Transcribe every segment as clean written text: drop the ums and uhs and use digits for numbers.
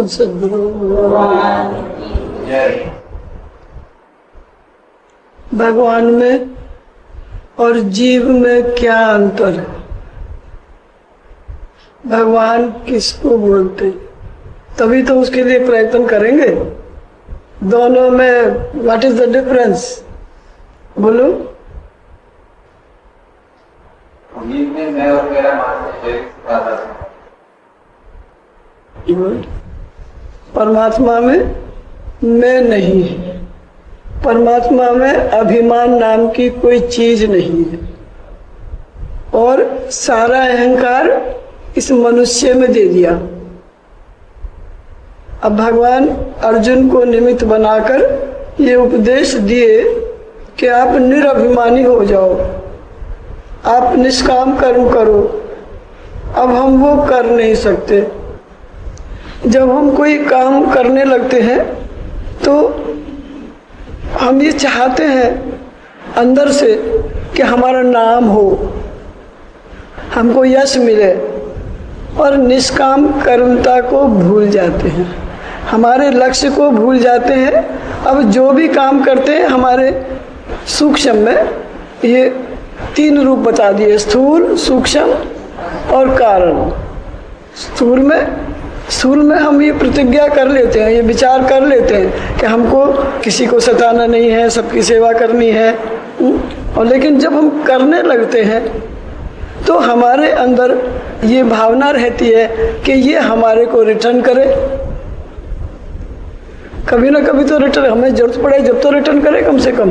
बोल सद्गुरु भगवान में और जीव में क्या अंतर है? भगवान किसको बोलते हैं? तभी तो उसके लिए प्रयत्न करेंगे। दोनों में व्हाट इज द डिफरेंस? बोलो। मैं और मेरा मानते हैं। परमात्मा में मैं नहीं है। परमात्मा में अभिमान नाम की कोई चीज नहीं है और सारा अहंकार इस मनुष्य में दे दिया। अब भगवान अर्जुन को निमित्त बनाकर ये उपदेश दिए कि आप निरभिमानी हो जाओ, आप निष्काम कर्म करो। अब हम वो कर नहीं सकते। जब हम कोई काम करने लगते हैं तो हम ये चाहते हैं अंदर से कि हमारा नाम हो, हमको यश मिले, और निष्काम कर्मता को भूल जाते हैं, हमारे लक्ष्य को भूल जाते हैं। अब जो भी काम करते हैं हमारे सूक्ष्म में ये तीन रूप बता दिए, स्थूल, सूक्ष्म और कारण। स्थूल में हम ये प्रतिज्ञा कर लेते हैं, ये विचार कर लेते हैं कि हमको किसी को सताना नहीं है, सबकी सेवा करनी है। और लेकिन जब हम करने लगते हैं तो हमारे अंदर ये भावना रहती है कि ये हमारे को रिटर्न करे। कभी ना कभी तो रिटर्न, हमें जरूरत पड़े जब तो रिटर्न करे कम से कम।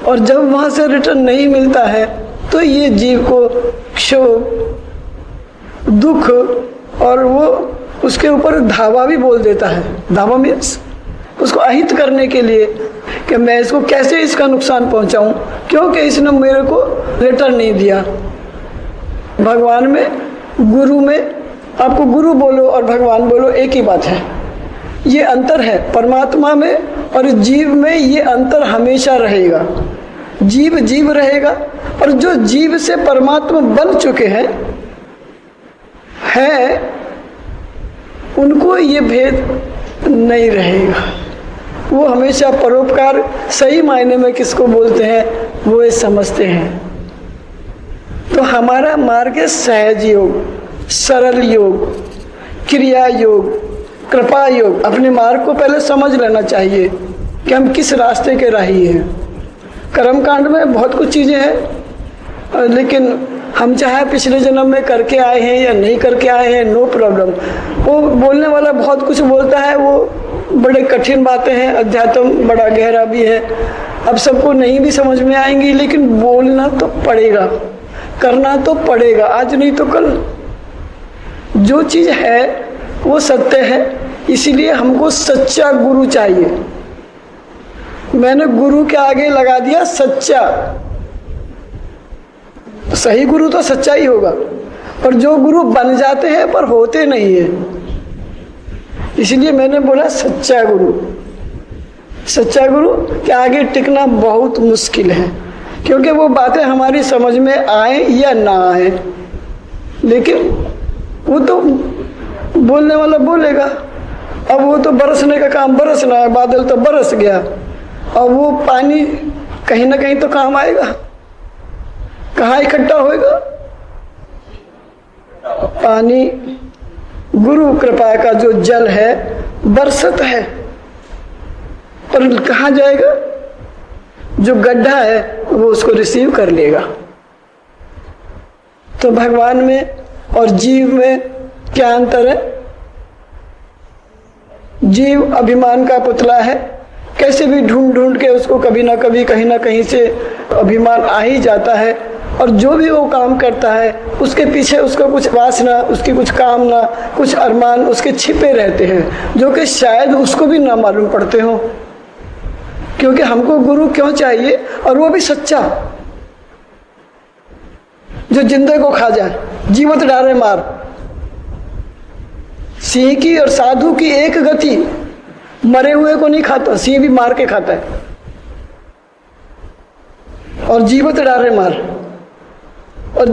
और जब वहां से रिटर्न नहीं मिलता है तो ये जीव को क्षोभ, दुख, और वो उसके ऊपर धावा भी बोल देता है। धावा मीन्स उसको अहित करने के लिए कि मैं इसको कैसे इसका नुकसान पहुंचाऊं, क्योंकि इसने मेरे को रिटर्न नहीं दिया। भगवान में, गुरु में, आपको गुरु बोलो और भगवान बोलो एक ही बात है। ये अंतर है परमात्मा में और जीव में। ये अंतर हमेशा रहेगा। जीव रहेगा और जो जीव से परमात्मा बन चुके हैं उनको ये भेद नहीं रहेगा। वो हमेशा परोपकार, सही मायने में किसको बोलते हैं वो ये समझते हैं। तो हमारा मार्ग है सहज योग, सरल योग, क्रिया योग, कृपा योग। अपने मार्ग को पहले समझ लेना चाहिए कि हम किस रास्ते के राही हैं। कर्मकांड में बहुत कुछ चीजें हैं, लेकिन हम चाहे पिछले जन्म में करके आए हैं या नहीं करके आए हैं, नो प्रॉब्लम। वो बोलने वाला बहुत कुछ बोलता है, वो बड़े कठिन बातें हैं, अध्यात्म बड़ा गहरा भी है। अब सबको नहीं भी समझ में आएंगी, लेकिन बोलना तो पड़ेगा, करना तो पड़ेगा, आज नहीं तो कल। जो चीज है वो सत्य है, इसीलिए हमको सच्चा गुरु चाहिए। मैंने गुरु के आगे लगा दिया सच्चा। सही गुरु तो सच्चा ही होगा, और जो गुरु बन जाते हैं पर होते नहीं है, इसलिए मैंने बोला सच्चा गुरु। सच्चा गुरु के आगे टिकना बहुत मुश्किल है, क्योंकि वो बातें हमारी समझ में आए या ना आए, लेकिन वो तो बोलने वाला बोलेगा। अब वो तो बरसने का काम बरसना है, बादल तो बरस गया, और वो पानी कहीं ना कहीं तो काम आएगा। कहाँ इकट्ठा होएगा पानी? गुरु कृपा का जो जल है बरसत है, पर कहाँ जाएगा? जो गड्ढा है वो उसको रिसीव कर लेगा। तो भगवान में और जीव में क्या अंतर है? जीव अभिमान का पुतला है, कैसे भी ढूंढ ढूंढ के उसको कभी ना कभी कहीं ना कहीं से अभिमान आ ही जाता है। और जो भी वो काम करता है उसके पीछे उसका कुछ वासना, उसकी कुछ कामना, कुछ अरमान उसके छिपे रहते हैं, जो कि शायद उसको भी ना मालूम पड़ते हो। क्योंकि हमको गुरु क्यों चाहिए? और वो भी सच्चा, जो जिंदे को खा जाए, जीवत डारे मार। सिंह की और साधु की एक गति, मरे हुए को नहीं खाता, सिंह भी मार के खाता है, और जीवत डारे मार। और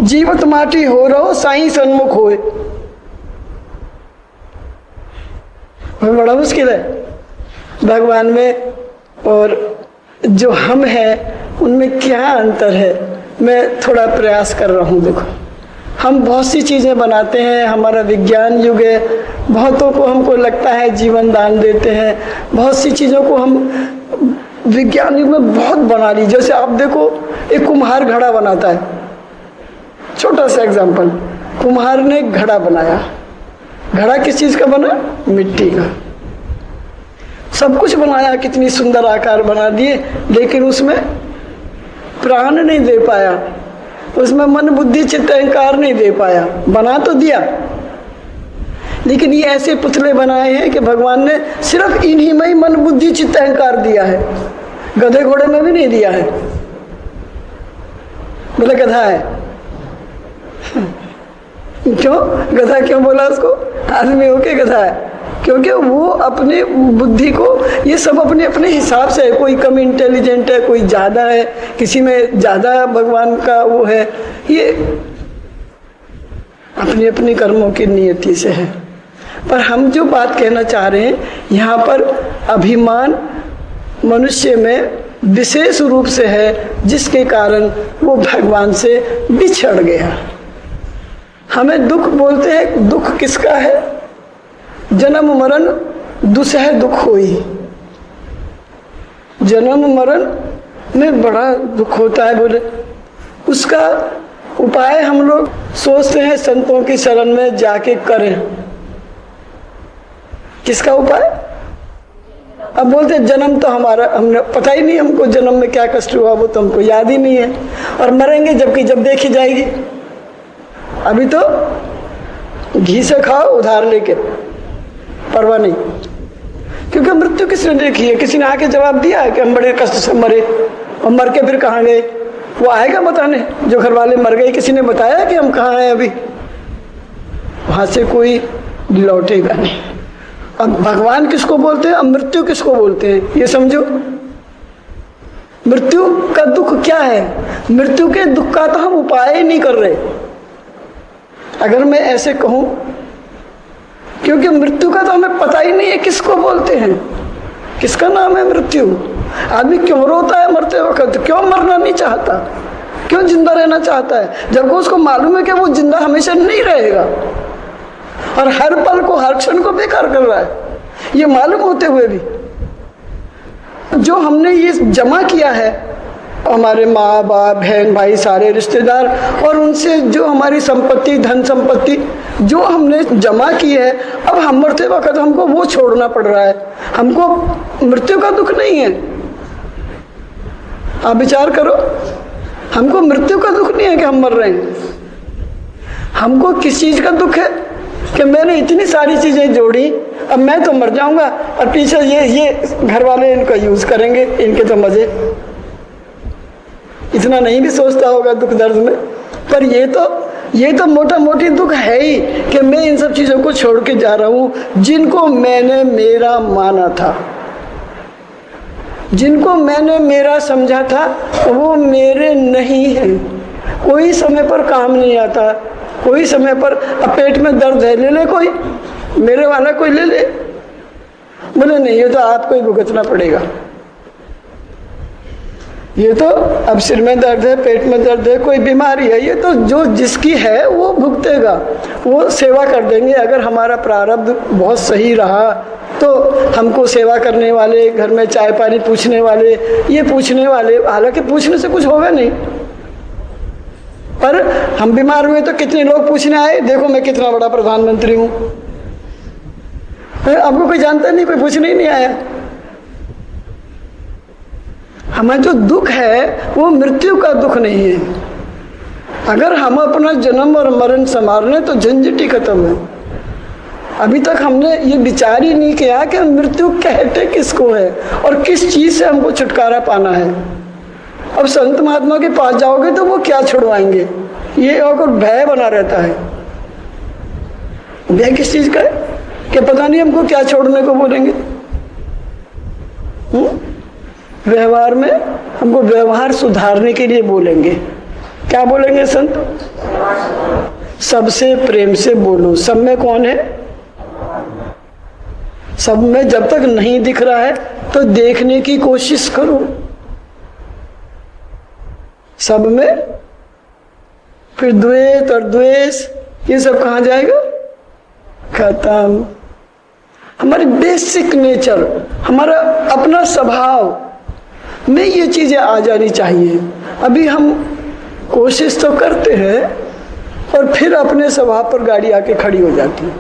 जीवत माटी हो रहो साई सन्मुख होए। वो बड़ा मुश्किल है। भगवान में और जो हम हैं उनमें क्या अंतर है, मैं थोड़ा प्रयास कर रहा हूँ। देखो, हम बहुत सी चीज़ें बनाते हैं, हमारा विज्ञान युग है, बहुतों को हमको लगता है जीवन दान देते हैं, बहुत सी चीज़ों को हम विज्ञान युग में बहुत बना ली। जैसे आप देखो, एक कुम्हार घड़ा बनाता है, छोटा सा एग्जाम्पल, कुम्हार ने घड़ा बनाया, घड़ा किस चीज़ का बना? मिट्टी का। सब कुछ बनाया, कितनी सुंदर आकार बना दिए, लेकिन उसमें प्राण नहीं दे पाया, उसमें मन बुद्धि चित्त अहंकार नहीं दे पाया। बना तो दिया, लेकिन ये ऐसे पुतले बनाए हैं कि भगवान ने सिर्फ इन्हीं में ही मन बुद्धि चित्त अहंकार दिया है, गधे घोड़े में भी नहीं दिया है। बोले गधा है। क्यों गधा क्यों बोला उसको? आदमी होके गधा है, क्योंकि वो अपने बुद्धि को, ये सब अपने अपने हिसाब से है, कोई कम इंटेलिजेंट है, कोई ज़्यादा है, किसी में ज़्यादा भगवान का वो है, ये अपनी अपनी कर्मों की नियति से है। पर हम जो बात कहना चाह रहे हैं यहाँ पर, अभिमान मनुष्य में विशेष रूप से है, जिसके कारण वो भगवान से बिछड़ गया। हमें दुख बोलते हैं, दुख किसका है? जन्म मरण दुसह दुख होई। जन्म मरण में बड़ा दुख होता है। बोले उसका उपाय हम लोग सोचते हैं संतों की शरण में जाके करें। किसका उपाय? अब बोलते जन्म तो हमारा, हमने पता ही नहीं हमको जन्म में क्या कष्ट हुआ, वो तो हमको याद ही नहीं है, और मरेंगे जबकि जब देखी जाएगी। अभी तो घी से खाओ उधार लेके, परवाह नहीं, क्योंकि मृत्यु किसने देखी है? किसी ने आके जवाब दिया है कि हम बड़े कष्ट से मरे, और मर के फिर कहाँ गए? वो आएगा बताने, जो घर वाले मर गए, किसी ने बताया कि हम कहाँ हैं? अभी वहां से कोई लौटेगा नहीं। अब भगवान किसको बोलते हैं, अब मृत्यु किसको बोलते हैं, ये समझो। मृत्यु का दुख क्या है? मृत्यु के दुख का तो हम उपाय ही नहीं कर रहे, अगर मैं ऐसे कहूं, क्योंकि मृत्यु का तो हमें पता ही नहीं है किसको बोलते हैं, किसका नाम है मृत्यु। आदमी क्यों रोता है मरते वक्त? क्यों मरना नहीं चाहता? क्यों जिंदा रहना चाहता है? जबकि उसको मालूम है कि वो जिंदा हमेशा नहीं रहेगा, और हर पल को, हर क्षण को बेकार कर रहा है। ये मालूम होते हुए भी जो हमने ये जमा किया है, हमारे माँ बाप बहन भाई सारे रिश्तेदार, और उनसे जो हमारी संपत्ति, धन संपत्ति जो हमने जमा की है, अब हम मरते वक्त हमको वो छोड़ना पड़ रहा है। हमको मृत्यु का दुख नहीं है। आप विचार करो, हमको मृत्यु का दुख नहीं है कि हम मर रहे हैं। हमको किस चीज का दुख है कि मैंने इतनी सारी चीजें जोड़ी, अब मैं तो मर जाऊंगा, और पीछे ये घर वाले इनका यूज करेंगे, इनके तो मजे। इतना नहीं भी सोचता होगा दुख दर्द में, पर ये तो मोटा मोटी दुख है ही कि मैं इन सब चीजों को छोड़ के जा रहा हूं, जिनको मैंने मेरा माना था, जिनको मैंने मेरा समझा था, वो मेरे नहीं है। कोई समय पर काम नहीं आता, कोई समय पर अब पेट में दर्द है, ले ले कोई, मेरे वाला कोई ले ले। बोले नहीं, ये तो आपको ही भुगतना पड़ेगा। ये तो अब सिर में दर्द है, पेट में दर्द है, कोई बीमारी है, ये तो जो जिसकी है वो भुगतेगा, वो सेवा कर देंगे। अगर हमारा प्रारब्ध बहुत सही रहा तो हमको सेवा करने वाले, घर में चाय पानी पूछने वाले, ये पूछने वाले, हालांकि पूछने से कुछ होगा नहीं, पर हम बीमार हुए तो कितने लोग पूछने आए, देखो मैं कितना बड़ा प्रधानमंत्री हूँ। आपको कोई जानता नहीं, कोई पूछने ही नहीं आया। हमें जो दुख है वो मृत्यु का दुख नहीं है। अगर हम अपना जन्म और मरण संभाल लें तो झंझट ही खत्म है। अभी तक हमने ये विचार ही नहीं किया कि मृत्यु कहते किसको है और किस चीज से हमको छुटकारा पाना है। अब संत महात्मा के पास जाओगे तो वो क्या छुड़वाएंगे, ये और भय बना रहता है। भय किस चीज का है कि पता नहीं हमको क्या छोड़ने को बोलेंगे। व्यवहार में हमको व्यवहार सुधारने के लिए बोलेंगे। क्या बोलेंगे संत? सबसे प्रेम से बोलो। सब में कौन है? सब में जब तक नहीं दिख रहा है तो देखने की कोशिश करो। सब में फिर द्वैत और द्वेष ये सब कहाँ जाएगा? खत्म। हमारी बेसिक नेचर, हमारा अपना स्वभाव में ये चीजें आ जानी चाहिए। अभी हम कोशिश तो करते हैं और फिर अपने स्वभाव पर गाड़ी आके खड़ी हो जाती है,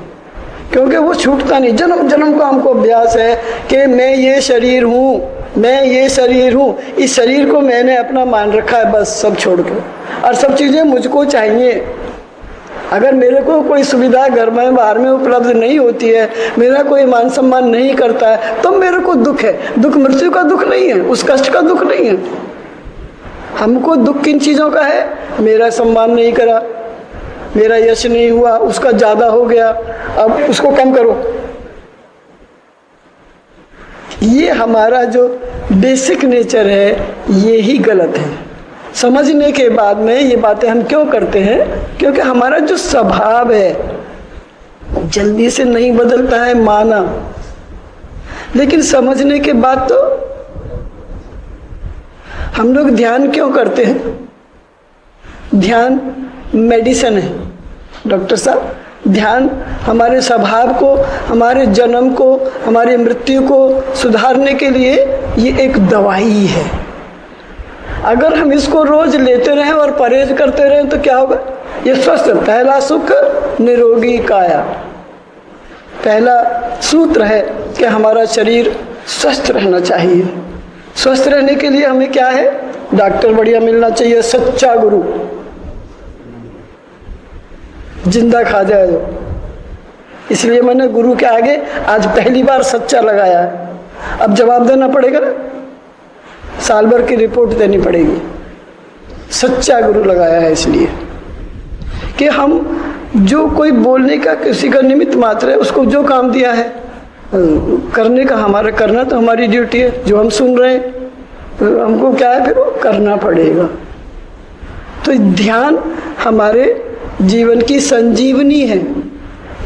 क्योंकि वो छूटता नहीं। जन्म जन्म का हमको अभ्यास है कि मैं ये शरीर हूँ, मैं ये शरीर हूँ, इस शरीर को मैंने अपना मान रखा है, बस सब छोड़ के, और सब चीज़ें मुझको चाहिए। अगर मेरे को कोई सुविधा घर में बाहर में उपलब्ध नहीं होती है, मेरा कोई मान सम्मान नहीं करता है, तो मेरे को दुख है। दुख मृत्यु का दुख नहीं है, उस कष्ट का दुख नहीं है। हमको दुख किन चीज़ों का है? मेरा सम्मान नहीं करा, मेरा यश नहीं हुआ, उसका ज़्यादा हो गया, अब उसको कम करो। ये हमारा जो बेसिक नेचर है ये ही गलत है। समझने के बाद में ये बातें हम क्यों करते हैं? क्योंकि हमारा जो स्वभाव है जल्दी से नहीं बदलता है, माना, लेकिन समझने के बाद तो हम लोग ध्यान क्यों करते हैं? ध्यान मेडिसिन है डॉक्टर साहब। ध्यान हमारे स्वभाव को, हमारे जन्म को, हमारी मृत्यु को सुधारने के लिए ये एक दवाई है। अगर हम इसको रोज लेते रहें और परहेज करते रहें तो क्या होगा? ये स्वस्थ। पहला सुख निरोगी काया। पहला सूत्र है कि हमारा शरीर स्वस्थ रहना चाहिए। स्वस्थ रहने के लिए हमें क्या है? डॉक्टर बढ़िया मिलना चाहिए, सच्चा गुरु, जिंदा खा जाए जो। इसलिए मैंने गुरु के आगे आज पहली बार सच्चा लगाया है। अब जवाब देना पड़ेगा ना, साल भर की रिपोर्ट देनी पड़ेगी। सच्चा गुरु लगाया है इसलिए कि हम जो कोई बोलने का किसी का निमित्त मात्र है, उसको जो काम दिया है करने का, हमारा करना तो हमारी ड्यूटी है। जो हम सुन रहे हैं हमको क्या है, फिर वो करना पड़ेगा। तो ध्यान हमारे जीवन की संजीवनी है।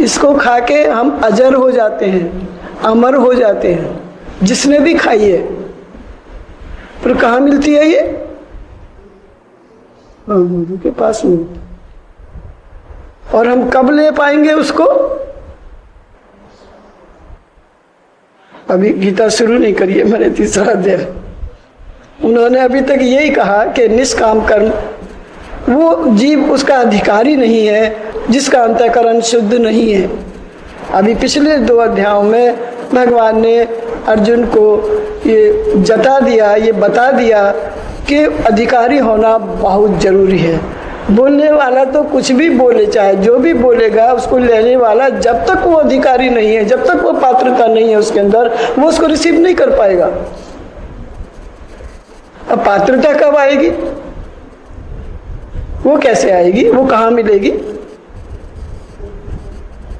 इसको खा के हम अजर हो जाते हैं, अमर हो जाते हैं। जिसने भी खाई है, पर कहाँ मिलती है ये? गुरु के पास मिलती। और हम कब ले पाएंगे उसको? अभी गीता शुरू नहीं करी है मैंने, तीसरा अध्याय। उन्होंने अभी तक यही कहा कि निष्काम कर्म, वो जीव उसका अधिकारी नहीं है जिसका अंतःकरण शुद्ध नहीं है। अभी पिछले 2 अध्यायों में भगवान ने अर्जुन को ये जता दिया, ये बता दिया कि अधिकारी होना बहुत जरूरी है। बोलने वाला तो कुछ भी बोले, चाहे जो भी बोलेगा, उसको लेने वाला जब तक वो अधिकारी नहीं है, जब तक वो पात्रता नहीं है उसके अंदर, वो उसको रिसीव नहीं कर पाएगा। अब पात्रता कब आएगी? वो कैसे आएगी? वो कहाँ मिलेगी?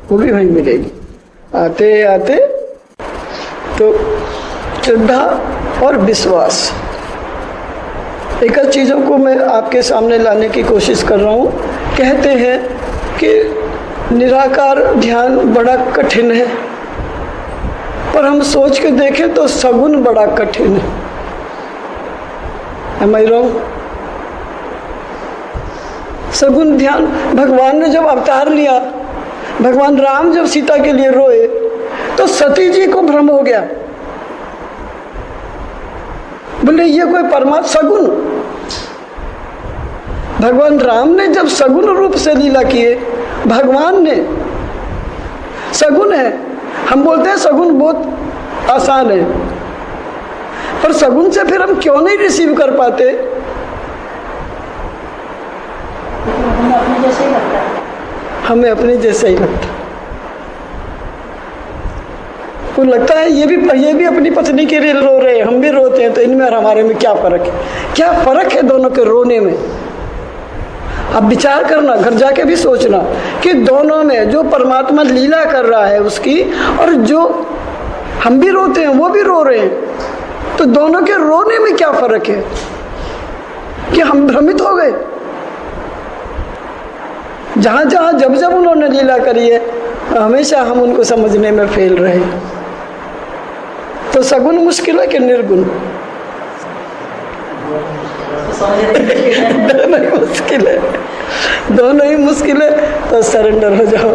वो भी वहीं मिलेगी। आते आते तो श्रद्धा और विश्वास, एक चीज़ों को मैं आपके सामने लाने की कोशिश कर रहा हूँ। कहते हैं कि निराकार ध्यान बड़ा कठिन है, पर हम सोच के देखें तो सगुन बड़ा कठिन है। Am I wrong? सगुन ध्यान, भगवान ने जब अवतार लिया, भगवान राम जब सीता के लिए रोए तो सती जी को भ्रम हो गया। बोले ये कोई परमात्मा सगुन। भगवान राम ने जब सगुन रूप से लीला किए, भगवान ने सगुन है। हम बोलते हैं सगुन बहुत आसान है, पर सगुन से फिर हम क्यों नहीं रिसीव कर पाते? हमें अपने जैसा ही लगता है। तो लगता है ये भी अपनी पत्नी के लिए रो रहे हैं, हम भी रोते हैं, तो इनमें और हमारे में क्या फर्क है? क्या फर्क है दोनों के रोने में? अब विचार करना, घर जाके भी सोचना कि दोनों में जो परमात्मा लीला कर रहा है उसकी, और जो हम भी रोते हैं वो भी रो रहे हैं, तो दोनों के रोने में क्या फर्क है? कि हम भ्रमित हो गए। जहाँ जहाँ जब जब उन्होंने लीला करी है, हमेशा हम उनको समझने में फेल रहे। तो सगुण मुश्किल है कि निर्गुण? दोनों ही मुश्किल है, दोनों ही मुश्किल है। तो सरेंडर हो जाओ।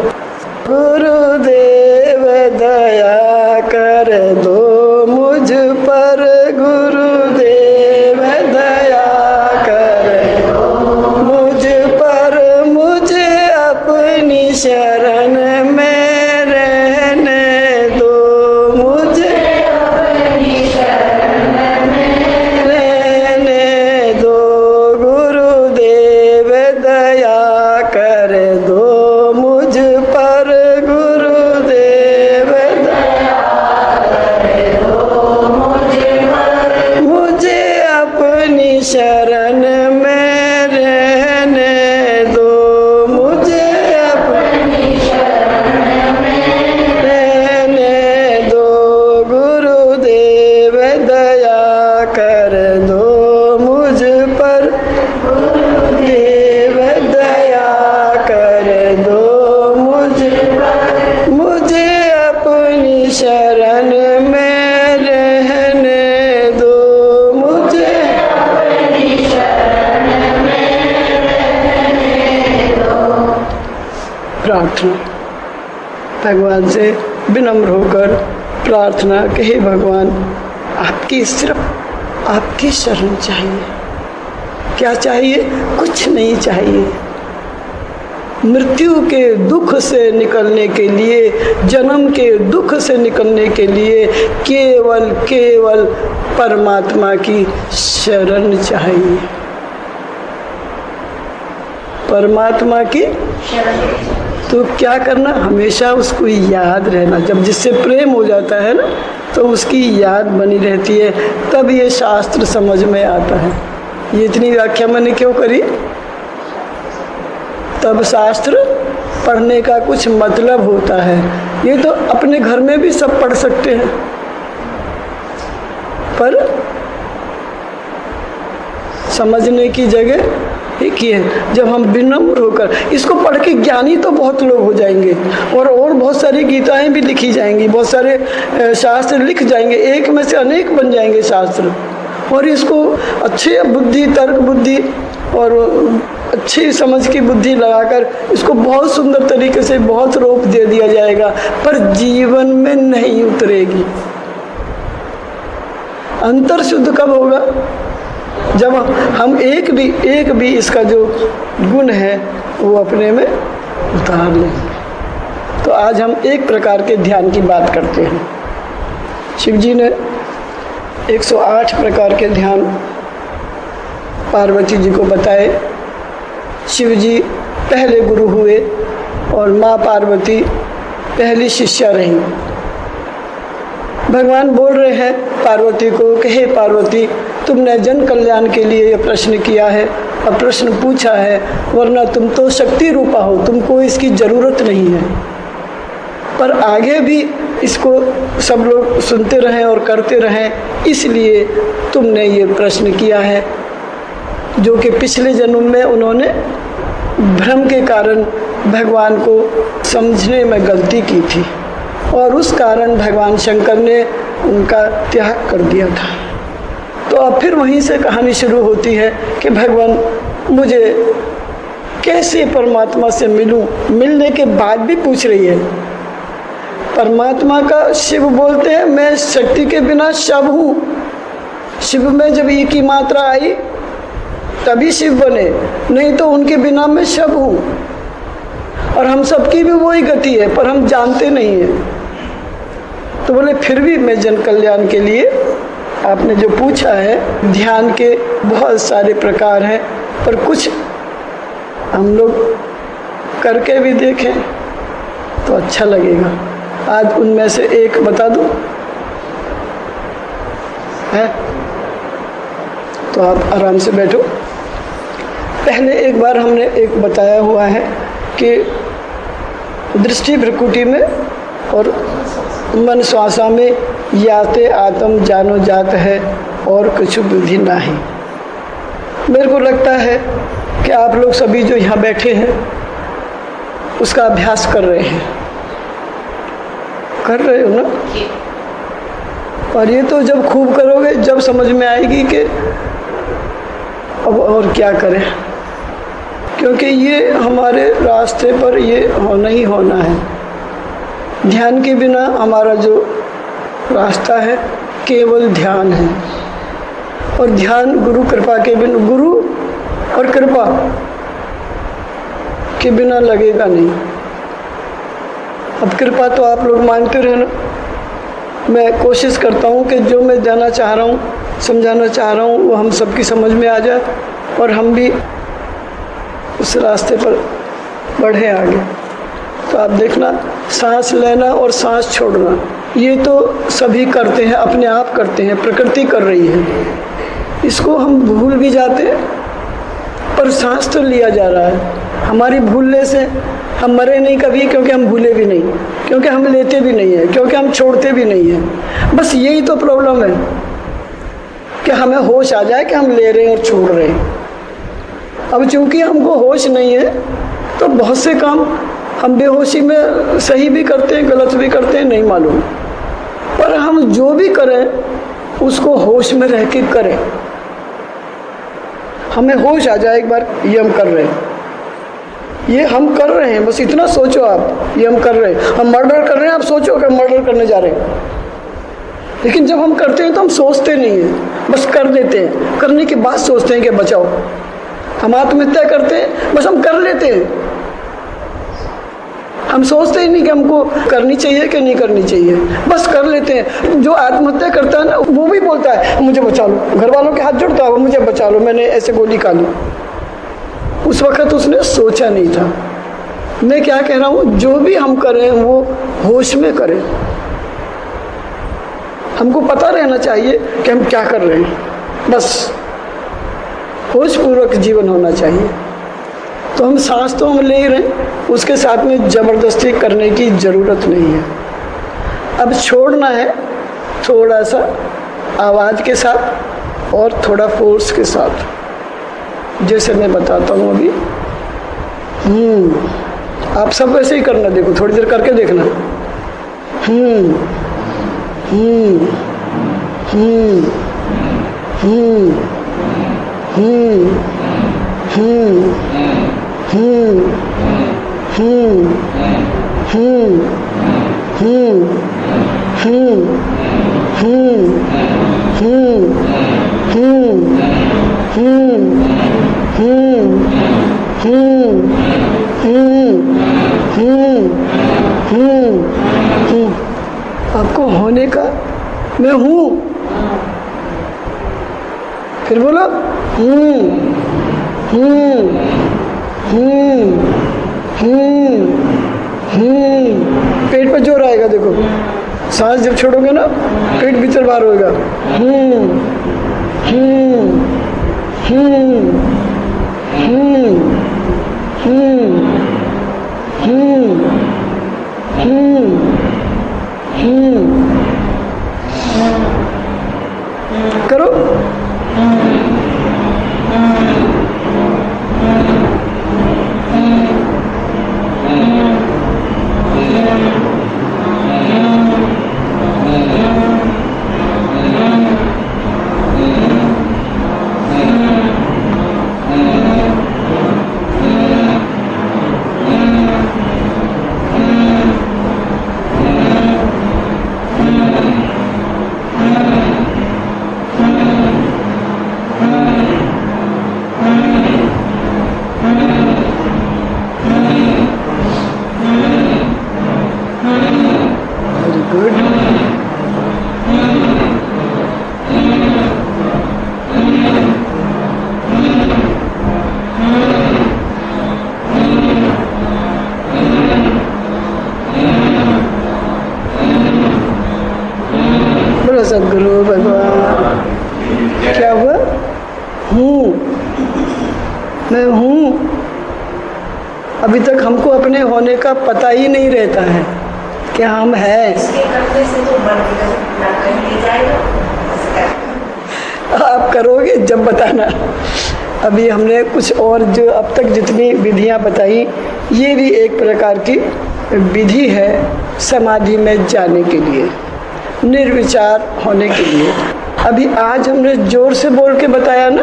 गुरुदेव दया कर दो मुझ पर, गुरुदेव दया कर दो मुझ पर, मुझे अपनी शरण में रहने दो, मुझे अपनी शरण में रहने दो, गुरुदेव दया कर दो मुझ पर, गुरुदेव दया कर दो मुझ पर, मुझे अपनी शरण में रहने दो, मुझे अपनी शरण में रहने दो, गुरुदेव दया कर दो मुझ पर, गुरुदेव दया कर दो मुझ पर, मुझे अपनी शरण में रहने दो, मुझे अपनी शरण में रहने दो। प्रार्थना। भगवान से विनम्र होकर प्रार्थना कि हे भगवान, आपकी सिर्फ आपकी शरण चाहिए। क्या चाहिए? कुछ नहीं चाहिए। मृत्यु के दुख से निकलने के लिए, जन्म के दुख से निकलने के लिए केवल केवल परमात्मा की शरण चाहिए। परमात्मा की तो क्या करना? हमेशा उसको याद रहना। जब जिससे प्रेम हो जाता है ना, तो उसकी याद बनी रहती है, तब ये शास्त्र समझ में आता है। ये इतनी व्याख्या मैंने क्यों करी? तब शास्त्र पढ़ने का कुछ मतलब होता है। ये तो अपने घर में भी सब पढ़ सकते हैं, पर समझने की जगह एक ही है। जब हम विनम्र होकर इसको पढ़ के ज्ञानी तो बहुत लोग हो जाएंगे, और बहुत सारी गीताएं भी लिखी जाएंगी, बहुत सारे शास्त्र लिख जाएंगे, एक में से अनेक बन जाएंगे शास्त्र। और इसको अच्छे बुद्धि, तर्क बुद्धि और अच्छी समझ की बुद्धि लगाकर इसको बहुत सुंदर तरीके से बहुत रोप दे दिया जाएगा, पर जीवन में नहीं उतरेगी। अंतर शुद्ध कब होगा? जब हम एक भी इसका जो गुण है वो अपने में उतार लेंगे। तो आज हम एक प्रकार के ध्यान की बात करते हैं। शिव जी ने 108 प्रकार के ध्यान पार्वती जी को बताए। शिव जी पहले गुरु हुए और माँ पार्वती पहली शिष्या रही। भगवान बोल रहे हैं पार्वती को कि हे पार्वती, तुमने जन कल्याण के लिए यह प्रश्न किया है और प्रश्न पूछा है, वरना तुम तो शक्ति रूपा हो, तुमको इसकी ज़रूरत नहीं है। पर आगे भी इसको सब लोग सुनते रहें और करते रहें, इसलिए तुमने ये प्रश्न किया है, जो कि पिछले जन्म में उन्होंने भ्रम के कारण भगवान को समझने में गलती की थी, और उस कारण भगवान शंकर ने उनका त्याग कर दिया था। तो अब फिर वहीं से कहानी शुरू होती है कि भगवान, मुझे कैसे परमात्मा से मिलूं? मिलने के बाद भी पूछ रही है। परमात्मा का शिव बोलते हैं, मैं शक्ति के बिना शव हूँ। शिव में जब ई की मात्रा आई तभी शिव बने, नहीं तो उनके बिना मैं शव हूँ। और हम सबकी भी वही गति है, पर हम जानते नहीं हैं। तो बोले फिर भी मैं जन कल्याण के लिए, आपने जो पूछा है, ध्यान के बहुत सारे प्रकार हैं, पर कुछ हम लोग करके भी देखें तो अच्छा लगेगा। आज उनमें से एक बता दूं है, तो आप आराम से बैठो। पहले एक बार हमने एक बताया हुआ है कि दृष्टि भ्रकुटी में और मन श्वासा में याते आत्म जानो जात है और कुछ बुद्धि नहीं। मेरे को लगता है कि आप लोग सभी जो यहाँ बैठे हैं उसका अभ्यास कर रहे हैं, कर रहे हो ना? और ये तो जब खूब करोगे जब समझ में आएगी कि अब और क्या करें, क्योंकि ये हमारे रास्ते पर ये होना ही होना है। ध्यान के बिना हमारा जो रास्ता है केवल ध्यान है, और ध्यान गुरु कृपा के बिना, गुरु और कृपा के बिना लगेगा नहीं। अब कृपा तो आप लोग मानते रहे ना, मैं कोशिश करता हूँ कि जो मैं देना चाह रहा हूँ, समझाना चाह रहा हूँ, वो हम सबकी समझ में आ जाए और हम भी उस रास्ते पर बढ़े आगे। तो आप देखना, सांस लेना और सांस छोड़ना ये तो सभी करते हैं, अपने आप करते हैं, प्रकृति कर रही है। इसको हम भूल भी जाते हैं, पर सांस तो लिया जा रहा है। हमारी भूलने से हम मरे नहीं कभी, क्योंकि हम भूले भी नहीं, क्योंकि हम लेते भी नहीं हैं, क्योंकि हम छोड़ते भी नहीं हैं। बस यही तो प्रॉब्लम है कि हमें होश आ जाए कि हम ले रहे हैं और छोड़ रहे हैं। अब चूंकि हमको होश नहीं है तो बहुत से काम हम बेहोशी में सही भी करते हैं, गलत भी करते हैं, नहीं मालूम। पर हम जो भी करें उसको होश में रह के करें। हमें होश आ जाए एक बार, ये हम कर रहे हैं, ये हम कर रहे हैं, बस इतना सोचो आप, ये हम कर रहे हैं। हम मर्डर कर रहे हैं, आप सोचो कि मर्डर करने जा रहे हैं। लेकिन जब हम करते हैं तो हम सोचते नहीं हैं, बस कर देते हैं। करने के बाद सोचते हैं कि बचाओ। हम आत्महत्या करते हैं, बस हम कर लेते हैं, हम सोचते ही नहीं कि हमको करनी चाहिए कि नहीं करनी चाहिए, बस कर लेते हैं। जो आत्महत्या करता है ना, वो भी बोलता है मुझे बचा लो, घर वालों के हाथ जोड़ता है, मुझे बचा लो, मैंने ऐसे गोली खा ली। उस वक्त उसने सोचा नहीं था। मैं क्या कह रहा हूँ, जो भी हम करें वो होश में करें। हमको पता रहना चाहिए कि हम क्या कर रहे हैं, बस होश पूर्वक जीवन होना चाहिए। तो हम सांस तो हम ले ही रहे हैं, उसके साथ में जबरदस्ती करने की ज़रूरत नहीं है। अब छोड़ना है थोड़ा सा आवाज़ के साथ और थोड़ा फोर्स के साथ, जैसे मैं बताता हूँ अभी। आप सब वैसे ही करना, देखो थोड़ी देर करके देखना। आपको होने का, मैं हूँ, फिर बोलो पेट पर जोर आएगा। देखो सांस जब छोड़ोगे ना, पेट भीतर बाहर होगा। करो। सद्गुरु भगवान। क्या हुआ? हूँ, मैं हूँ। अभी तक हमको अपने होने का पता ही नहीं रहता है कि हम हैं। आप करोगे जब बताना। अभी हमने कुछ और जो अब तक जितनी विधियाँ बताई, ये भी एक प्रकार की विधि है समाधि में जाने के लिए। निर्विचार होने के लिए। अभी आज हमने जोर से बोल के बताया ना,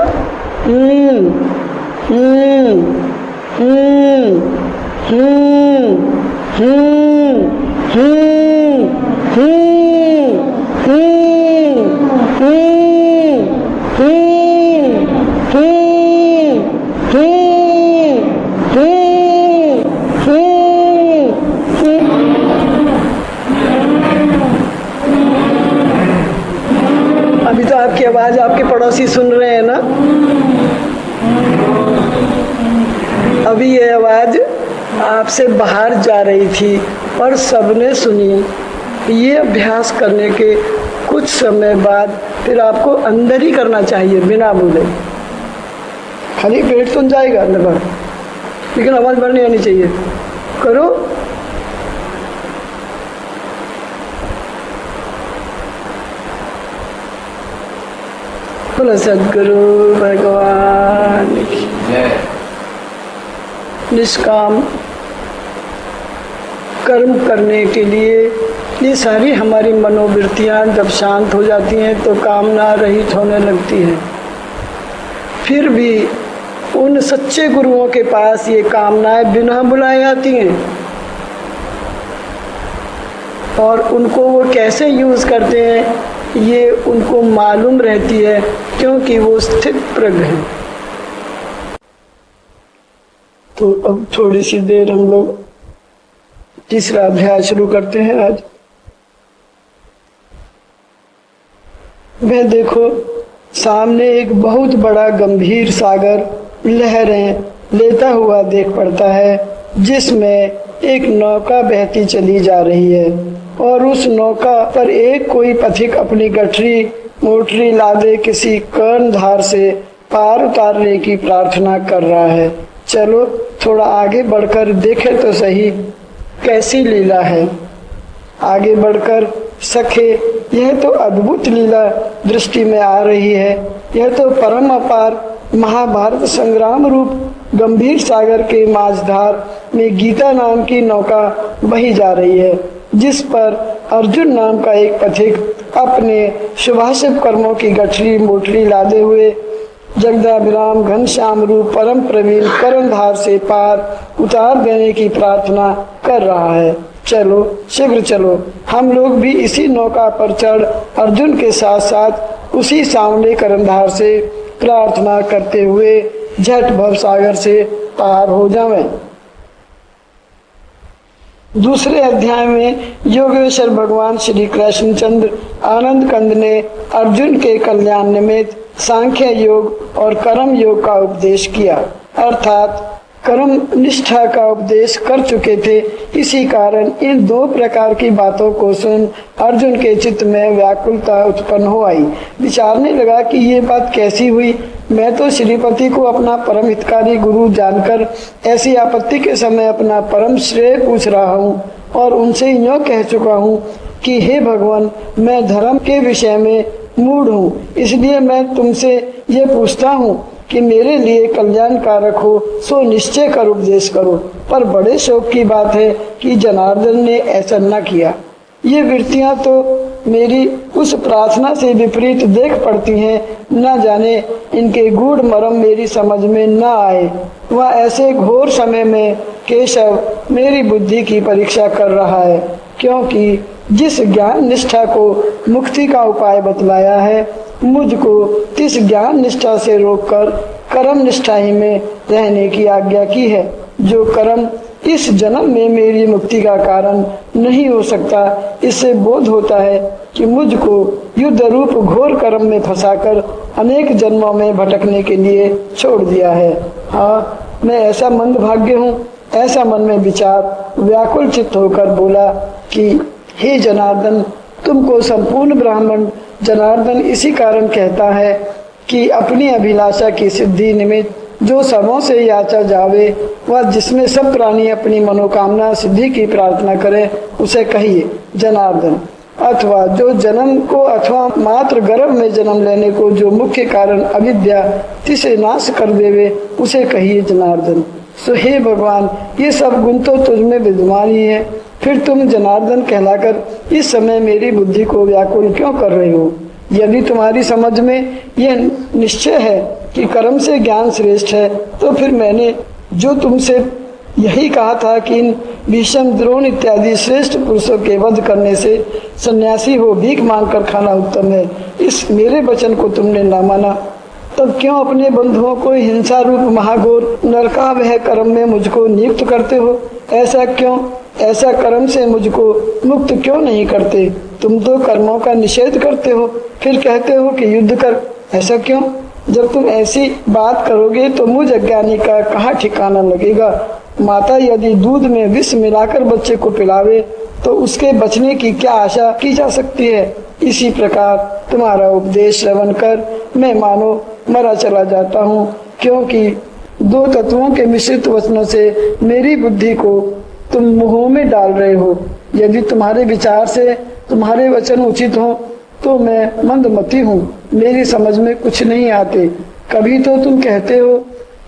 अभी तो आपकी आवाज आपके पड़ोसी सुन रहे हैं ना। अभी ये आवाज आपसे बाहर जा रही थी और सबने सुनी। ये अभ्यास करने के कुछ समय बाद फिर आपको अंदर ही करना चाहिए, बिना बोले। खाली पेट सुन जाएगा अंदर, लेकिन आवाज बाहर नहीं आनी चाहिए। करो। बोलो सद्गुरु भगवान की जय। निष्काम कर्म करने के लिए ये सारी हमारी मनोवृत्तियाँ जब शांत हो जाती हैं तो कामना रहित होने लगती हैं। फिर भी उन सच्चे गुरुओं के पास ये कामनाएं बिना बुलाए आती हैं और उनको वो कैसे यूज करते हैं ये उनको मालूम रहती है, क्योंकि वो स्थित प्रज्ञ हैं। तो अब थोड़ी सी देर हम लोग तीसरा अध्याय शुरू करते हैं। आज वह देखो, सामने एक बहुत बड़ा गंभीर सागर लहरें लेता हुआ देख पड़ता है, जिसमें एक नौका बहती चली जा रही है और उस नौका पर एक कोई पथिक अपनी गठरी मोटरी लादे किसी कर्णधार से पार उतारने की प्रार्थना कर रहा है। चलो थोड़ा आगे बढ़कर देखें तो सही कैसी लीला है। आगे बढ़कर सखे, यह तो अद्भुत लीला दृष्टि में आ रही है। यह तो परम अपार महाभारत संग्राम रूप गंभीर सागर के माझधार में गीता नाम की नौका बही जा रही है, जिस पर अर्जुन नाम का एक पथिक अपने शुभाशुभ कर्मों की गठरी मोटरी लादे हुए जगदाभिराम घनश्याम रूप परम प्रवीण कर्णधार से पार उतार देने की प्रार्थना कर रहा है। चलो शीघ्र चलो, हम लोग भी इसी नौका पर चढ़ अर्जुन के साथ साथ उसी सामने कर्णधार से प्रार्थना करते हुए झट भव सागर से पार हो जावें। दूसरे अध्याय में योगेश्वर भगवान श्री कृष्णचंद्र आनंद कंद ने अर्जुन के कल्याण निमित्त सांख्य योग और कर्म योग का उपदेश किया, अर्थात कर्म निष्ठा का उपदेश कर चुके थे। इसी कारण इन दो प्रकार की बातों को सुन अर्जुन के चित्त में व्याकुलता उत्पन्न हो आई। विचारने लगा कि ये बात कैसी हुई। मैं तो श्रीपति को अपना परम हितकारी गुरु जानकर ऐसी आपत्ति के समय अपना परम श्रेय पूछ रहा हूँ और उनसे यूँ कह चुका हूँ कि हे भगवान, मैं धर्म के विषय में मूढ़ हूँ, इसलिए मैं तुमसे ये पूछता हूँ कि मेरे लिए कल्याण कारक हो सो निश्चय कर उपदेश करो। पर बड़े शोक की बात है कि जनार्दन ने ऐसा न किया। ये वृत्तियां तो मेरी उस प्रार्थना से विपरीत देख पड़ती हैं। न जाने इनके गूढ़ मर्म मेरी समझ में न आए। वह ऐसे घोर समय में केशव मेरी बुद्धि की परीक्षा कर रहा है, क्योंकि जिस ज्ञान निष्ठा को मुक्ति का उपाय बतलाया है, मुझको इस ज्ञान निष्ठा से रोककर कर्म निष्ठा ही में रहने की आज्ञा की है। जो कर्म इस जन्म में मेरी मुक्ति का कारण नहीं हो सकता, इससे बोध होता है कि मुझको युद्ध रूप घोर कर्म में फंसाकर अनेक जन्मों में भटकने के लिए छोड़ दिया है। हाँ, मैं ऐसा मंदभाग्य हूँ। ऐसा मन में विचार व्याकुल चित्त होकर बोला कि हे जनार्दन, तुमको संपूर्ण ब्राह्मण जनार्दन इसी कारण कहता है कि अपनी अभिलाषा की सिद्धि निमित्त जो सबों से याचा जावे, वह जिसमें सब प्राणी अपनी मनोकामना सिद्धि की प्रार्थना करें, उसे कहिए जनार्दन। अथवा जो जन्म को अथवा मात्र गर्भ में जन्म लेने को जो मुख्य कारण अविद्या तिसे नाश कर देवे, उसे कहिए जनार्दन। सो हे भगवान, ये सब गुण तो तुझ में विद्यमान ही है, फिर तुम जनार्दन कहलाकर इस समय मेरी बुद्धि को व्याकुल क्यों कर रहे हो? यदि तुम्हारी समझ में यह निश्चय है कि कर्म से ज्ञान श्रेष्ठ है, तो फिर मैंने जो तुमसे यही कहा था कि इन भीष्म, द्रोण इत्यादि श्रेष्ठ पुरुषों के वध करने से सन्यासी हो भीख मांगकर खाना उत्तम है, इस मेरे वचन को तुमने न माना, तब क्यों अपने बंधुओं को हिंसा रूप महाघोर नरकावह कर्म में मुझको नियुक्त करते हो? ऐसा क्यों? ऐसा कर्म से मुझको मुक्त क्यों नहीं करते? तुम तो कर्मों का निषेध करते हो, फिर कहते हो कि युद्ध कर। ऐसा क्यों? जब तुम ऐसी बात करोगे तो मुझ अज्ञानी का कहाँ ठिकाना लगेगा? माता यदि दूध में विष मिलाकर बच्चे को पिलावे तो उसके बचने की क्या आशा की जा सकती है? इसी प्रकार तुम्हारा उपदेश श्रवण कर मैं मानो मरा चला जाता हूँ, क्योंकि दो तत्वों के मिश्रित वचनों से मेरी बुद्धि को तुम मुंह में डाल रहे हो। यदि तुम्हारे विचार से तुम्हारे वचन उचित हो तो मैं मंदमती हूँ, मेरी समझ में कुछ नहीं आते। कभी तो तुम कहते हो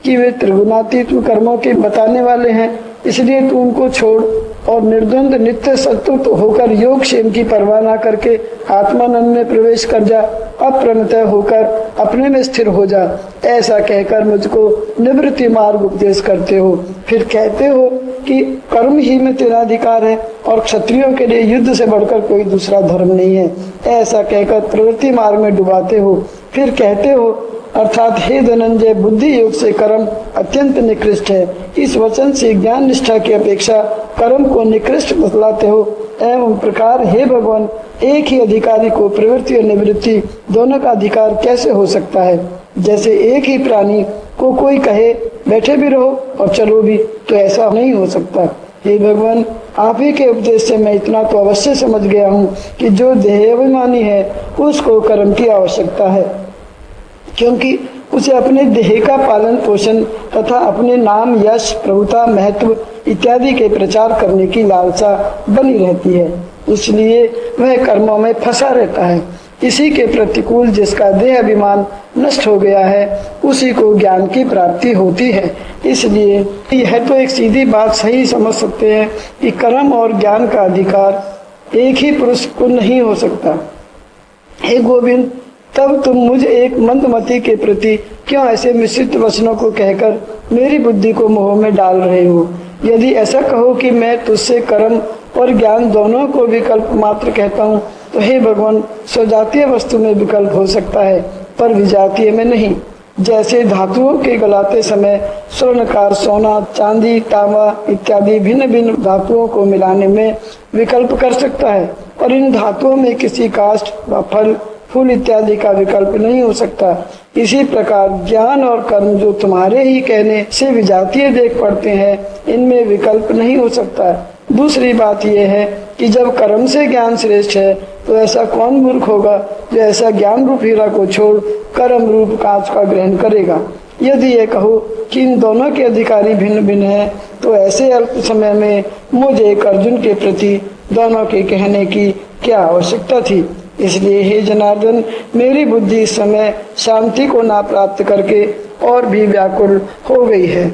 कि वे त्रिगुणातीत कर्मों के बताने वाले हैं, इसलिए तू उनको छोड़ और निर्द्वंद नित्य सत्व होकर योग क्षेम की परवाह न करके आत्मानंद में प्रवेश कर जा, अप्रणतः होकर अपने में स्थिर हो जा। ऐसा कहकर मुझको निवृत्ति मार्ग उपदेश करते हो। फिर कहते हो कि कर्म ही में तेरा अधिकार है और क्षत्रियों के लिए युद्ध से बढ़कर कोई दूसरा धर्म नहीं है। ऐसा कहकर प्रवृत्ति मार्ग में डुबाते हो। फिर कहते हो अर्थात हे धनंजय, बुद्धि योग से कर्म अत्यंत निकृष्ट है। इस वचन से ज्ञान निष्ठा की अपेक्षा कर्म को निकृष्ट बतलाते हो। एवं प्रकार हे भगवान, एक ही अधिकारी को प्रवृत्ति और निवृत्ति दोनों का अधिकार कैसे हो सकता है? जैसे एक ही प्राणी को कोई कहे बैठे भी रहो और चलो भी, तो ऐसा नहीं हो सकता। हे भगवान, आप ही के उपदेश से मैं इतना तो अवश्य समझ गया हूँ कि जो देहाभिमानी है उसको कर्म की आवश्यकता है, क्योंकि उसे अपने देह का पालन पोषण तथा अपने नाम, यश, प्रभुता, महत्व इत्यादि के प्रचार करने की लालसा बनी रहती है, इसलिए वह कर्मों में फंसा रहता है। इसी के प्रतिकूल जिसका देह अभिमान नष्ट हो गया है उसी को ज्ञान की प्राप्ति होती है। इसलिए यह तो एक सीधी बात सही समझ सकते हैं कि कर्म और ज्ञान का अधिकार एक ही पुरुष को नहीं हो सकता। हे गोविंद, तब तुम मुझ एक मंदमती के प्रति क्यों ऐसे मिश्रित वचनों को कहकर मेरी बुद्धि को मोह में डाल रहे हो? यदि ऐसा कहो कि मैं तुझसे कर्म और ज्ञान दोनों को विकल्प मात्र कहता हूँ, तो हे भगवान, स्वजातीय वस्तु में विकल्प हो सकता है पर विजातीय में नहीं। जैसे धातुओं के गलाते समय स्वर्णकार सोना, चांदी, तांबा इत्यादि भिन्न भिन्न धातुओं को मिलाने में विकल्प कर सकता है, और इन धातुओं में किसी काष्ठ व फल, फूल इत्यादि का विकल्प नहीं हो सकता। इसी प्रकार ज्ञान और कर्म जो तुम्हारे ही कहने से विजातीय देख पड़ते हैं, इनमें विकल्प नहीं हो सकता। दूसरी बात यह है कि जब कर्म से ज्ञान श्रेष्ठ है तो ऐसा कौन मूर्ख होगा जो ऐसा ज्ञान रूप हीरा को छोड़ कर्म रूप कांच का ग्रहण करेगा? यदि ये कहो कि इन दोनों के अधिकारी भिन्न भिन्न हैं, तो ऐसे अल्प समय में मुझे एक अर्जुन के प्रति दोनों के कहने की क्या आवश्यकता थी? इसलिए हे जनार्दन, मेरी बुद्धि इस समय शांति को ना प्राप्त करके और भी व्याकुल हो गई है।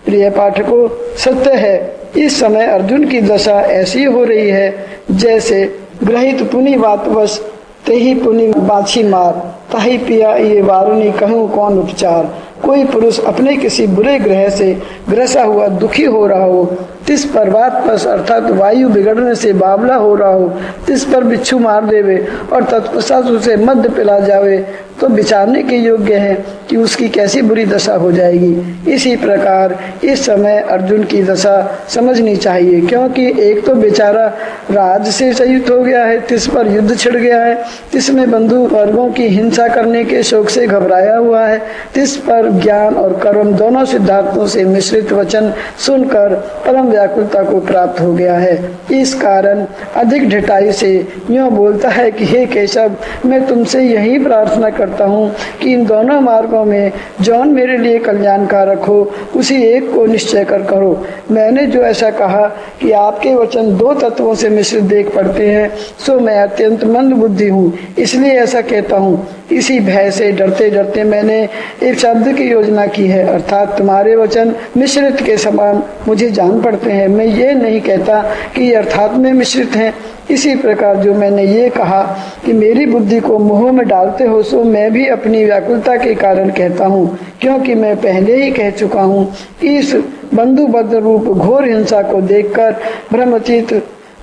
प्रिय पाठकों, सत्य है इस समय अर्जुन की दशा ऐसी हो रही है जैसे ग्रहित पुनि वातवश तेही पुनि बाछी मार, ताही पिया ये वारुणी कहूँ कौन उपचार। कोई पुरुष अपने किसी बुरे ग्रह से ग्रसा हुआ दुखी हो रहा हो, तिस पर वातवश अर्थात वायु बिगड़ने से बावला हो रहा हो, तिस पर बिच्छू मार देवे और तत्पश्चात उसे मध्य पिला जावे, तो विचारने के योग्य है कि उसकी कैसी बुरी दशा हो जाएगी। इसी प्रकार इस समय अर्जुन की दशा समझनी चाहिए, क्योंकि एक तो बेचारा राज से संयुक्त हो गया है, तिस पर युद्ध छिड़ गया है, तिसमें बंधु वर्गों की हिंसा करने के शोक से घबराया हुआ है, तिस पर ज्ञान और कर्म दोनों सिद्धांतों से मिश्रित वचन सुनकर परम व्याकुलता को प्राप्त हो गया है। इस कारण अधिक ढिठाई से यूँ बोलता है कि हे केशव, मैं तुमसे यही प्रार्थना कर करता हूँ कि इन दोनों मार्गों में जौन मेरे लिए कल्याणकारक हो उसी एक को निश्चय कर करो। मैंने जो ऐसा कहा कि आपके वचन दो तत्वों से मिश्रित देख पड़ते हैं, सो मैं अत्यंत मंद बुद्धि हूँ, इसलिए ऐसा कहता हूँ। इसी भय से डरते डरते मैंने एक शब्द की योजना की है, अर्थात तुम्हारे वचन मिश्रित के समान मुझे जान पड़ते हैं। मैं ये नहीं कहता कि अर्थात में मिश्रित हैं। इसी प्रकार जो मैंने ये कहा कि मेरी बुद्धि को मोह में डालते हो, सो मैं भी अपनी व्याकुलता के कारण कहता हूँ, क्योंकि मैं पहले ही कह चुका हूँ कि इस बंधुबद्ध रूप घोर हिंसा को देखकर भ्रमतीत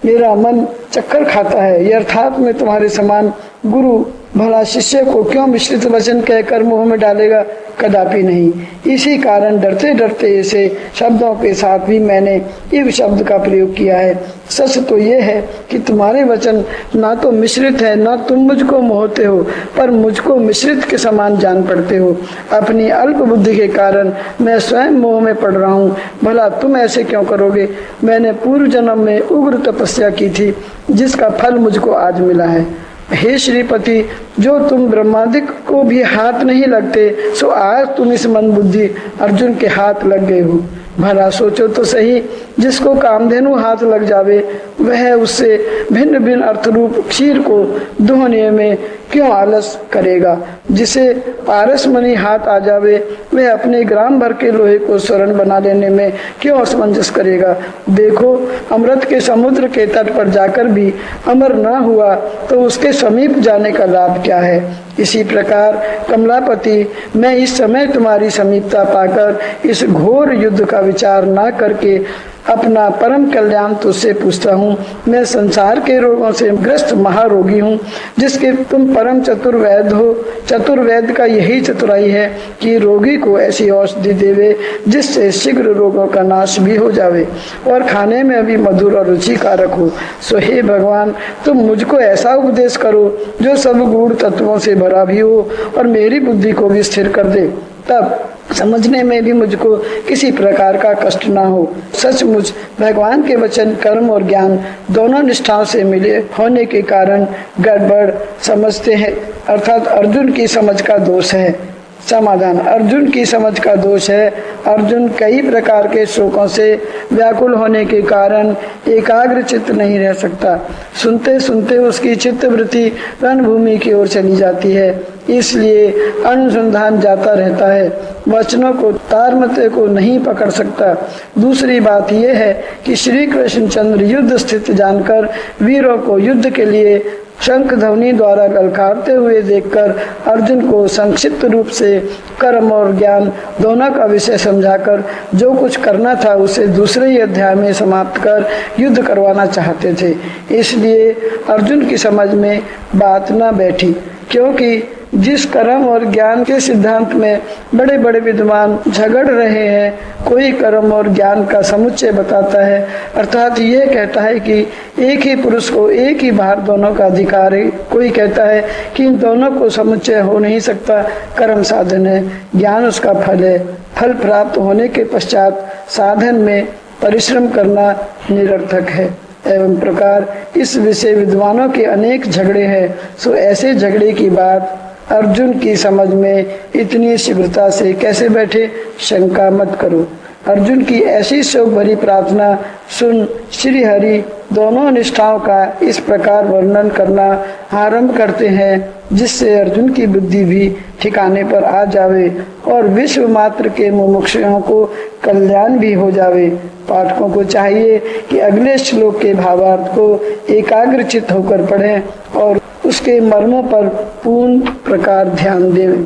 मेरा मन चक्कर खाता है। यह अर्थात में तुम्हारे समान गुरु भला शिष्य को क्यों मिश्रित वचन कहकर मुंह में डालेगा? कदापि नहीं। इसी कारण डरते डरते ऐसे शब्दों के साथ भी मैंने इव शब्द का प्रयोग किया है। सच तो ये है कि तुम्हारे वचन ना तो मिश्रित है, ना तुम मुझको मोहते हो, पर मुझको मिश्रित के समान जान पड़ते हो। अपनी अल्प बुद्धि के कारण मैं स्वयं मोह में पड़ रहा हूँ। भला तुम ऐसे क्यों करोगे? मैंने पूर्व जन्म में उग्र तपस्या की थी, जिसका फल मुझको आज मिला है। हे श्रीपति, जो तुम ब्रह्मादिक को भी हाथ नहीं लगते, सो आज तुम इस मन बुद्धि अर्जुन के हाथ लग गए हो। भला सोचो तो सही, जिसको कामधेनु हाथ लग जावे, वह उससे भिन्न भिन्न अर्थरूप क्षीर को दोहने में क्यों आलस करेगा? जिसे पारसमणि हाथ आ जावे, वह अपने ग्राम भर के लोहे को स्वर्ण बना लेने में क्यों असमंजस करेगा? देखो, अमृत के समुद्र के तट पर जाकर भी अमर न हुआ तो उसके समीप जाने का लाभ क्या है? इसी प्रकार कमलापति, मैं इस समय तुम्हारी समीपता पाकर इस घोर युद्ध का विचार न करके अपना परम कल्याण तुझसे पूछता हूँ। मैं संसार के रोगों से ग्रस्त महारोगी हूँ, जिसके तुम परम चतुर्वेद हो। चतुर्वेद का यही चतुराई है कि रोगी को ऐसी औषधि देवे जिससे शीघ्र रोगों का नाश भी हो जावे और खाने में भी मधुर और रुचिकारक हो। सो हे भगवान, तुम मुझको ऐसा उपदेश करो जो सब गूढ़ तत्वों से भरा भी हो और मेरी बुद्धि को भी स्थिर कर दे, तब समझने में भी मुझको किसी प्रकार का कष्ट ना हो। सचमुच भगवान के वचन कर्म और ज्ञान दोनों निष्ठाओं से मिले होने के कारण गड़बड़ समझते हैं, अर्थात अर्जुन की समझ का दोष है। समाधान: अर्जुन की समझ का दोष है। अर्जुन कई प्रकार के शोकों से व्याकुल होने के कारण एकाग्र चित्त नहीं रह सकता। सुनते सुनते उसकी चित्तवृत्ति रणभूमि की ओर चली जाती है, इसलिए अनुसंधान जाता रहता है, वचनों को तारमते को नहीं पकड़ सकता। दूसरी बात यह है कि श्री कृष्णचंद्र युद्ध स्थित जानकर वीरों को युद्ध के लिए शंख ध्वनि द्वारा ललकारते हुए देखकर अर्जुन को संक्षिप्त रूप से कर्म और ज्ञान दोनों का विषय समझाकर जो कुछ करना था उसे दूसरे ही अध्याय में समाप्त कर युद्ध करवाना चाहते थे। इसलिए अर्जुन की समझ में बात न बैठी, क्योंकि जिस कर्म और ज्ञान के सिद्धांत में बड़े बड़े विद्वान झगड़ रहे हैं, कोई कर्म और ज्ञान का समुच्चय बताता है, अर्थात ये कहता है कि एक ही पुरुष को एक ही भार दोनों का अधिकार है। कोई कहता है कि इन दोनों को समुच्चय हो नहीं सकता, कर्म साधन है, ज्ञान उसका फल है, फल प्राप्त होने के पश्चात साधन में परिश्रम करना निरर्थक है। एवं प्रकार इस विषय विद्वानों के अनेक झगड़े हैं। सो ऐसे झगड़े की बात अर्जुन की समझ में इतनी शीघ्रता से कैसे बैठे, शंका मत करो। अर्जुन की ऐसी शोक भरी प्रार्थना सुन श्री हरि दोनों निष्ठाओं का इस प्रकार वर्णन करना आरंभ करते हैं, जिससे अर्जुन की बुद्धि भी ठिकाने पर आ जावे और विश्व मात्र के मुमुक्षुओं को कल्याण भी हो जावे। पाठकों को चाहिए कि अगले श्लोक के भावार्थ को एकाग्रचित होकर पढ़ें और उसके मर्मों पर पूर्ण प्रकार ध्यान दें।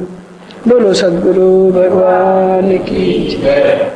बोलो सद्गुरु भगवान की जय।